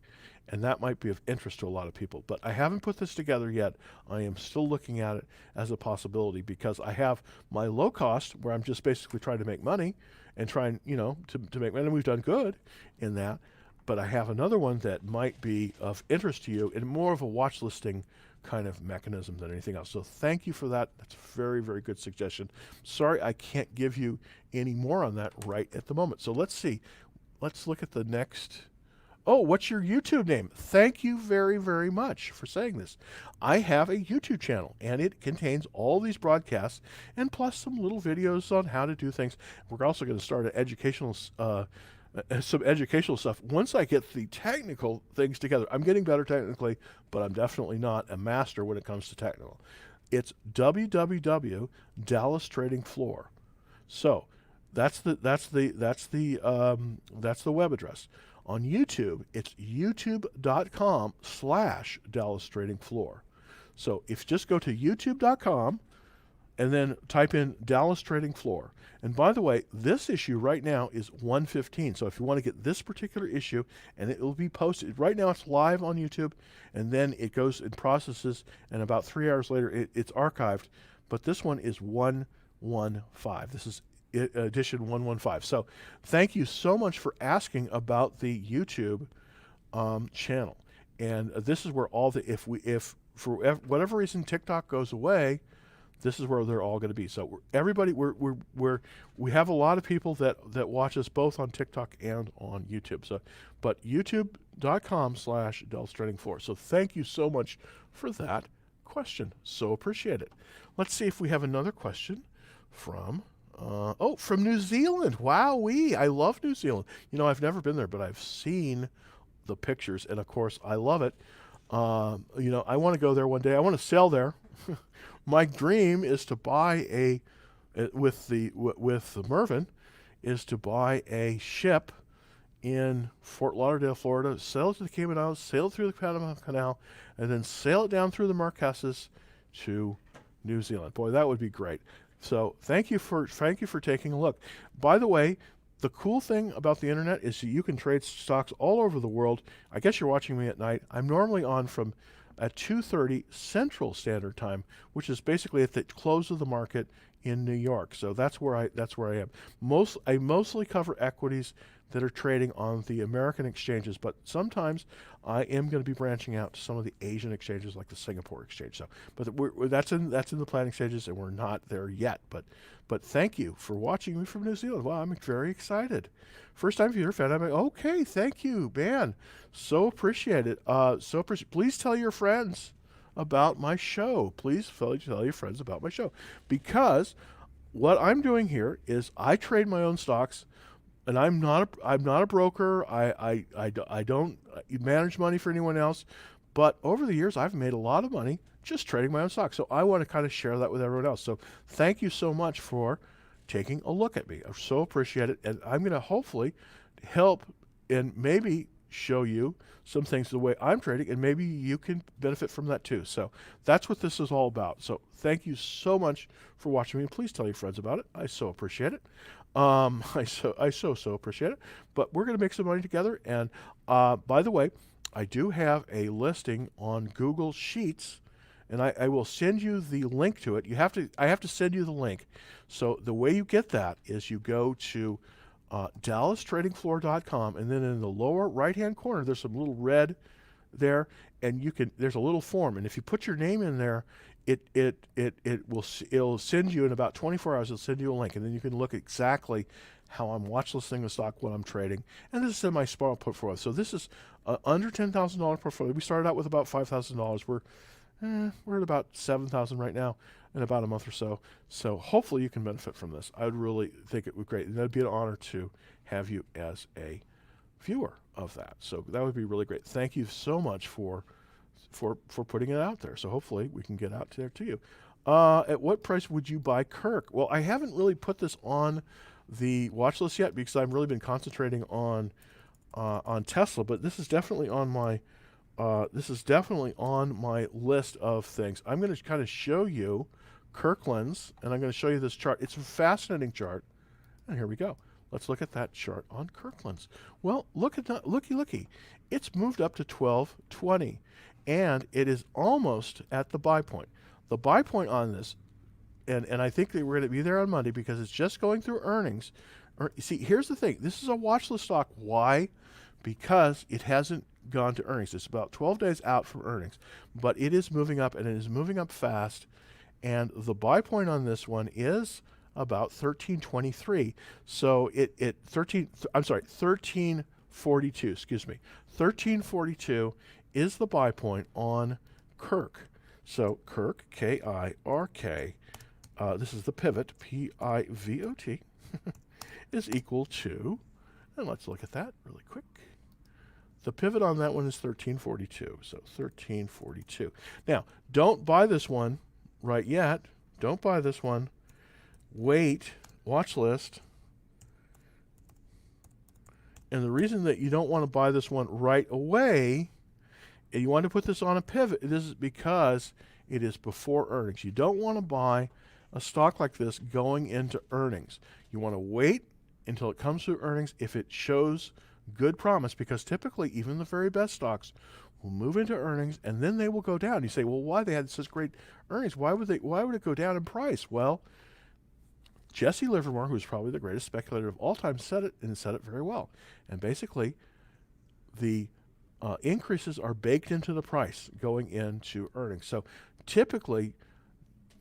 and that might be of interest to a lot of people. But I haven't put this together yet. I am still looking at it as a possibility, because I have my low cost, where I'm just basically trying to make money and trying, to make money, and we've done good in that. But I have another one that might be of interest to you, and more of a watch listing kind of mechanism than anything else. So thank you for that. That's a very, very good suggestion. Sorry, I can't give you any more on that right at the moment. So let's see. Let's look at the next. Oh, what's your YouTube name? Thank you very, very much for saying this. I have a YouTube channel, and it contains all these broadcasts and plus some little videos on how to do things. We're also going to start an educational some educational stuff once I get the technical things together. I'm getting better technically, but I'm definitely not a master when it comes to technical. It's www.Dallas Trading Floor. So that's the web address. On YouTube, it's youtube.com/Dallas Trading Floor. So if you just go to youtube.com and then type in Dallas Trading Floor. And by the way, this issue right now is 115. So if you want to get this particular issue, and it will be posted, right now it's live on YouTube, and then it goes and processes, and about 3 hours later it's archived. But this one is 115. This is edition 115. So thank you so much for asking about the YouTube channel. And this is where all the, if for whatever reason TikTok goes away, this is where they're all going to be. So everybody, we have a lot of people that watch us both on TikTok and on YouTube. So, but youtube.com/DellStraining4. So thank you so much for that question. So appreciate it. Let's see if we have another question from, from New Zealand. Wowee, I love New Zealand. You know, I've never been there, but I've seen the pictures, and of course I love it. You know, I want to go there one day. I want to sail there. My dream is to buy with the Mervyn, is to buy a ship in Fort Lauderdale, Florida, sail to the Cayman Islands, sail through the Panama Canal, and then sail it down through the Marquesas to New Zealand. Boy, that would be great. So thank you for taking a look. By the way, the cool thing about the internet is that you can trade stocks all over the world. I guess you're watching me at night. I'm normally on from at 2:30 Central Standard Time, which is basically at the close of the market in New York. So that's where I am. I mostly cover equities that are trading on the American exchanges, but sometimes I am going to be branching out to some of the Asian exchanges like the Singapore exchange. So, but that's in the planning stages, and we're not there yet. But thank you for watching me from New Zealand. Wow, I'm very excited. First time viewer, fan. I'm like, okay, thank you, man. So appreciate it. Please tell your friends about my show. Please tell your friends about my show, because what I'm doing here is I trade my own stocks. And I'm not a broker. I don't manage money for anyone else. But over the years, I've made a lot of money just trading my own stock. So I want to kind of share that with everyone else. So thank you so much for taking a look at me. I so appreciate it. And I'm going to hopefully help and maybe show you some things the way I'm trading, and maybe you can benefit from that too. So that's what this is all about. So thank you so much for watching me. Please tell your friends about it. I so appreciate it. I so appreciate it. But we're going to make some money together. And by the way, I do have a listing on Google Sheets, and I will send you the link to it. I have to send you the link. So the way you get that is you go to DallasTradingFloor.com, and then in the lower right-hand corner, there's some little red there, and there's a little form, and if you put your name in there, it'll send you in about 24 hours. It'll send you a link, and then you can look exactly how I'm watch listing the stock, what I'm trading, and this is in my small portfolio. So this is under $10,000 portfolio. We started out with about $5,000. We're at about $7,000 right now in about a month or so. So hopefully you can benefit from this. I would really think it would be great, and that'd be an honor to have you as a viewer of that. So that would be really great. Thank you so much for putting it out there. So hopefully we can get out there to you. At what price would you buy Kirk? Well, I haven't really put this on the watch list yet because I've really been concentrating on Tesla, but this is definitely on my list of things. I'm going to kind of show you Kirkland's, and I'm going to show you this chart. It's a fascinating chart, and here we go. Let's look at that chart on Kirkland's. Well, look at that. Looky. It's moved up to 1220, and it is almost at the buy point. The buy point on this, and I think that we're going to be there on Monday because it's just going through earnings. See, here's the thing. This is a watch list stock. Why? Because it hasn't gone to earnings. It's about 12 days out from earnings, but it is moving up, and it is moving up fast. And the buy point on this one is about 1323. So 1342, excuse me. 1342 is the buy point on Kirk. So Kirk, K-I-R-K, this is the pivot, P-I-V-O-T, is equal to, and let's look at that really quick. The pivot on that one is 1342, so 1342. Now, don't buy this one right yet. Don't buy this one. Wait, watch list. And the reason that you don't want to buy this one right away, and you want to put this on a pivot, this is because it is before earnings. You don't want to buy a stock like this going into earnings. You want to wait until it comes to earnings if it shows good promise, because typically even the very best stocks will move into earnings and then they will go down. You say, well, why? They had such great earnings. Why would it go down in price? Well, Jesse Livermore, who's probably the greatest speculator of all time, said it, and said it very well. And basically, the increases are baked into the price going into earnings. So typically,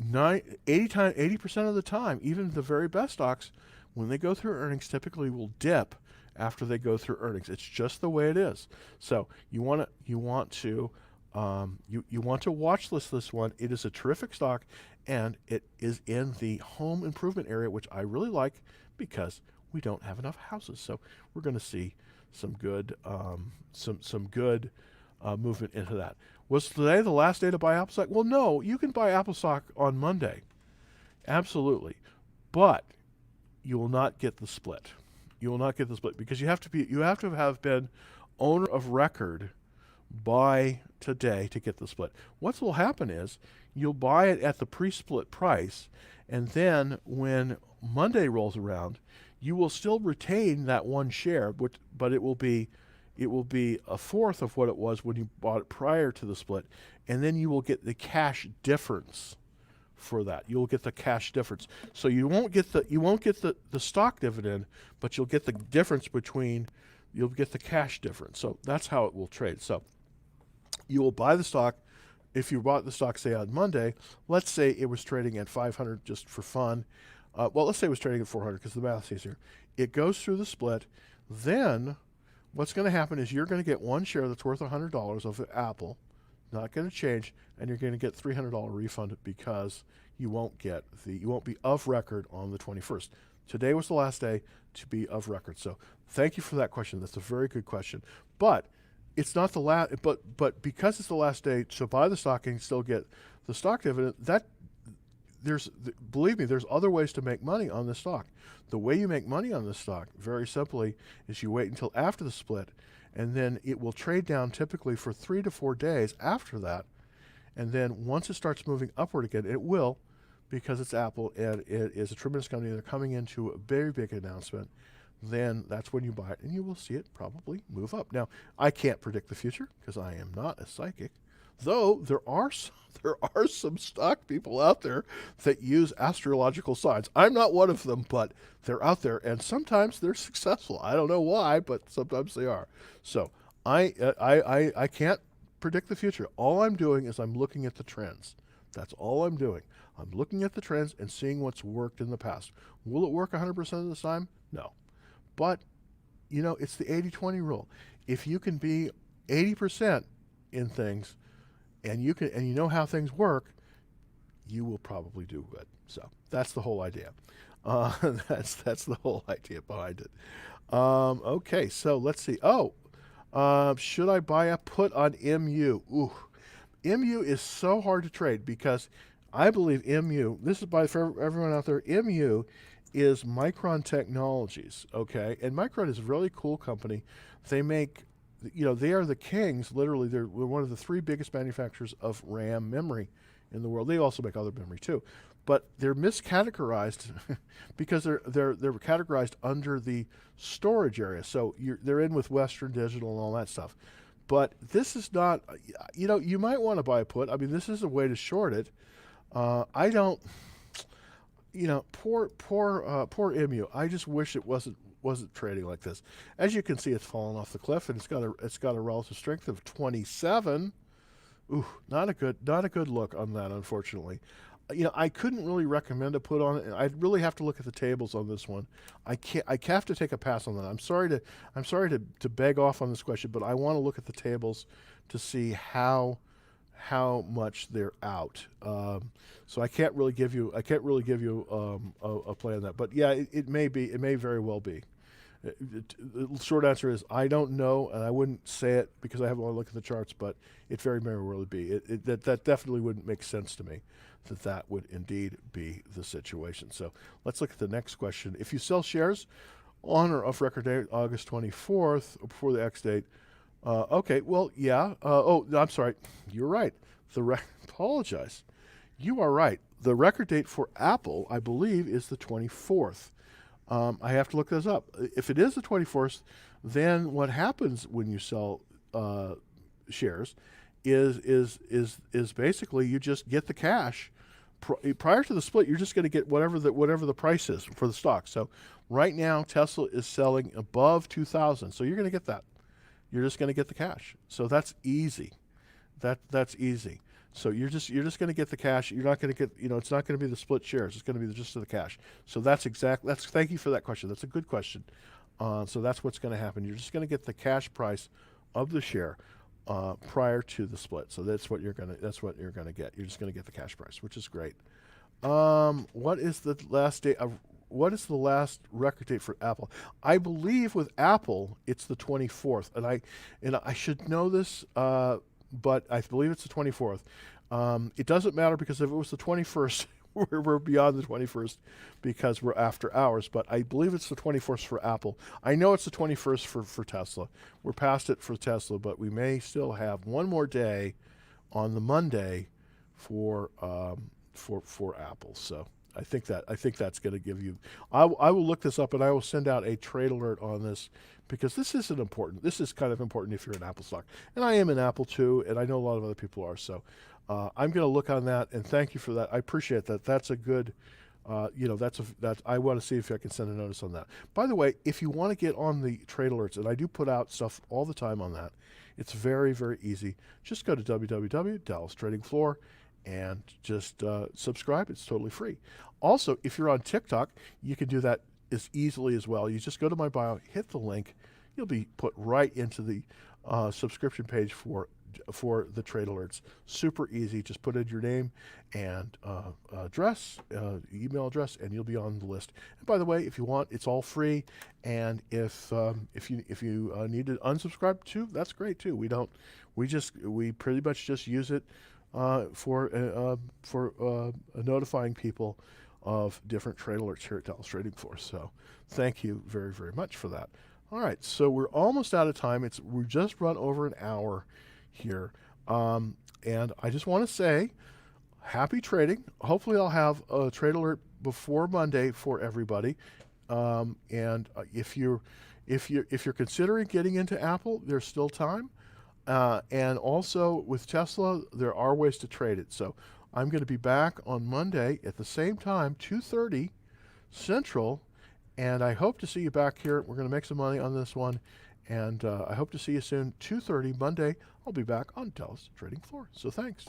80% of the time, even the very best stocks, when they go through earnings, typically will dip after they go through earnings. It's just the way it is. So you want to watch list this one. It is a terrific stock, and it is in the home improvement area, which I really like because we don't have enough houses. So we're going to see some good movement into that. Was today the last day to buy Apple stock? Well, no, you can buy Apple stock on Monday, absolutely, but you will not get the split. You will not get the split because you have to have been owner of record by today to get the split. What will happen is you'll buy it at the pre-split price, and then when Monday rolls around, you will still retain that one share, but it will be a fourth of what it was when you bought it prior to the split, and then you will get the cash difference for that. You'll get the cash difference. So you won't get the stock dividend, but you'll get the difference you'll get the cash difference. So that's how it will trade. So you will buy the stock. If you bought the stock, say on Monday, let's say it was trading at 500 just for fun. Well, let's say it was trading at 400 because the math is easier. It goes through the split. Then what's going to happen is you're going to get one share that's worth $100 of Apple, not going to change, and you're going to get $300 refund because you won't be of record on the 21st. Today was the last day to be of record. So thank you for that question. That's a very good question. But it's not the last. But because it's the last day to buy the stock and still get the stock dividend, believe me, there's other ways to make money on this stock. The way you make money on this stock, very simply, is you wait until after the split, and then it will trade down typically for 3 to 4 days after that. And then once it starts moving upward again, it will, because it's Apple and it is a tremendous company. They're coming into a very big announcement. Then that's when you buy it, and you will see it probably move up. Now, I can't predict the future because I am not a psychic, though there are some stock people out there that use astrological signs. I'm not one of them, but they're out there, and sometimes they're successful. I don't know why, but sometimes they are. So I can't predict the future. All I'm doing is I'm looking at the trends. That's all I'm doing. I'm looking at the trends and seeing what's worked in the past. Will it work 100% of the time? No. But, it's the 80-20 rule. If you can be 80% in things, and you know how things work, you will probably do good. So that's the whole idea. That's the whole idea behind it. Okay, so let's see. Should I buy a put on MU? Ooh, MU is so hard to trade because I believe MU. This is for everyone out there. MU is Micron Technologies. Okay, and Micron is a really cool company. They make. They are the kings, literally. They're one of the 3 biggest manufacturers of RAM memory in the world. They also make other memory too. But they're miscategorized because they're categorized under the storage area. So they're in with Western Digital and all that stuff. But this is not, you might want to buy a put. I mean, this is a way to short it. I don't, poor MU. I just wish it wasn't trading like this. As you can see, it's fallen off the cliff, and it's got a relative strength of 27. Ooh, not a good look on that, unfortunately. I couldn't really recommend a put on it. I'd really have to look at the tables on this one. I have to take a pass on that. I'm sorry to beg off on this question, but I want to look at the tables to see how much they're out. So I can't really give you a play on that. But yeah, it may very well be. The short answer is I don't know, and I wouldn't say it because I haven't want to look at the charts, but it very may well be. That definitely wouldn't make sense to me that would indeed be the situation. So let's look at the next question. If you sell shares on or off record date August 24th or before the X date, okay, well, yeah. I'm sorry. You're right. Apologize. You are right. The record date for Apple, I believe, is the 24th. I have to look this up. If it is the 24th, then what happens when you sell shares is basically you just get the cash Prior to the split, you're just going to get whatever the price is for the stock. So right now, Tesla is selling above 2,000. So you're going to get that. You're just going to get the cash. So that's easy. That's easy. So you're just going to get the cash. You're not going to get, it's not going to be the split shares. It's going to be just the cash. So thank you for that question. That's a good question. So that's what's going to happen. You're just going to get the cash price of the share prior to the split. So that's what you're going to get. You're just going to get the cash price, which is great. What is the last date of what is the last record date for Apple? I believe with Apple it's the 24th, and I should know this, but I believe it's the 24th. It doesn't matter, because if it was the 21st, we're beyond the 21st because we're after hours. But I believe it's the 24th for Apple. I know it's the 21st for Tesla. We're past it for Tesla, but we may still have one more day on the Monday for Apple. So I think that's going to give you. I will look this up, and I will send out a trade alert on this, because this isn't important. This is kind of important if you're an Apple stock, and I am an Apple too, and I know a lot of other people are. So I'm going to look on that, and thank you for that. I appreciate that. That's a good. I want to see if I can send a notice on that. By the way, if you want to get on the trade alerts, and I do put out stuff all the time on that, it's very, very easy. Just go to www.dallastradingfloor and just subscribe. It's totally free. Also, if you're on TikTok, you can do that as easily as well. You just go to my bio, hit the link. You'll be put right into the subscription page for the trade alerts. Super easy. Just put in your name and address, email address, and you'll be on the list. And by the way, if you want, it's all free. And if you need to unsubscribe too, that's great too. We pretty much just use it for notifying people of different trade alerts here at Dallas Trading Floor. So thank you very, very much for that. All right, so we're almost out of time. We've just run over an hour here. And I just want to say happy trading. Hopefully I'll have a trade alert before Monday for everybody. And if you're considering getting into Apple, there's still time. And also with Tesla, there are ways to trade it. So I'm going to be back on Monday at the same time, 2:30 Central, and I hope to see you back here. We're going to make some money on this one, and I hope to see you soon. 2:30 Monday, I'll be back on Dallas Trading Floor. So thanks.